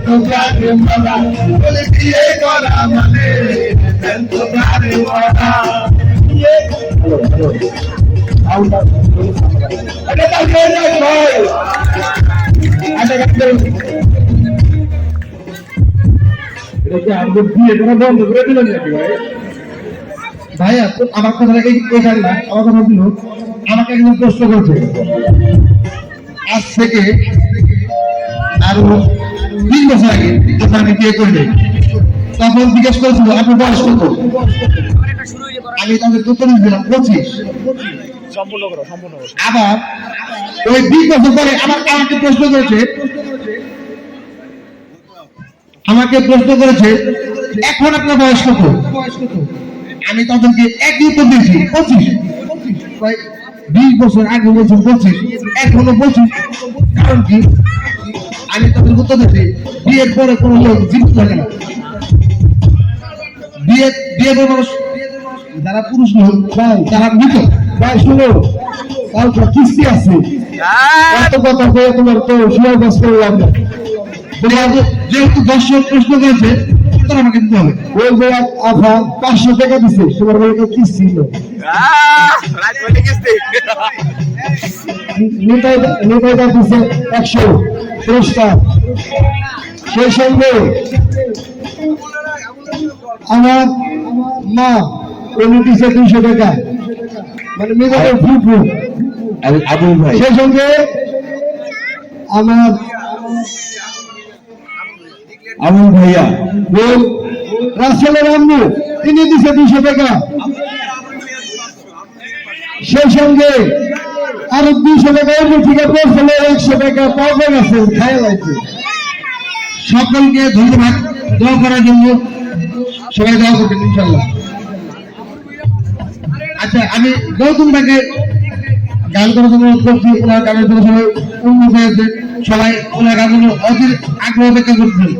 তোকে মারা বলে বিয়ে করা মানে তোকে মারা এটা তাকে না ভাই আচ্ছা এটা কি আমাদের বিয়ে করা বন্ধ করে দিলেন নাকি ভাই ভাইয়া আমার কথাটাকে এখানে না আমার কথা দিল আমাকে একজন প্রশ্ন করছে আজ থেকে আরো 3 বছর আগে যখন আমি বিয়ে করলে তখন জিজ্ঞেস করেছিল আপনার বয়স কত আমি তাদের উত্তর দিলাম 25 আবার ওই 20 বছর পরে আমাকে প্রশ্ন করেছে এখন আপনার বয়স কত আমি তাদেরকে একই উত্তর দিয়েছি 25 20 বছর আগে বলছি 25 এখনো বলছি কারণ কি আমি তাদের উত্তর দিয়েছি বিয়ের পরে কোনো লোক জীবিত থাকে না বিয়ে মানুষ যারা পুরুষ লোক তারা মৃত ভাই শুনো কালকে কিস্তি আছে এত কথা বলে তোমার তো শিয়াল বাস করলাম যেহেতু দর্শক প্রশ্ন করেছে উত্তর আমাকে দিতে হবে ওই যে আফা 500 টাকা দিছে তোমার বাড়িতে কিস্তি ছিল নিতাইদা দিছে 100 পুরস্কার সেই সঙ্গে আমার মা উনি দিছে 200 টাকা মানে মেয়েদের ফুটবু আবুল ভাই সেই সঙ্গে আমার আবুল ভাইয়া রাসেলের আম্মু তিনি দিছে 200 টাকা সেই সঙ্গে আরো 200 টাকা থেকে পড়ছিল 100 টাকা পাওয়া গেছে খাই লাগছে সকলকে ধন্যবাদ দোয়া করার জন্য সবাই দোয়া করবেন ইনশাআল্লাহ আচ্ছা আমি গৌতম ভাইকে গান করার জন্য অনুরোধ করছি ওনার গানের জন্য সবাই উন্মুখ হয়েছে সবাই ওনার গানগুলো অধীর আগ্রহ ব্যক্ত করছেন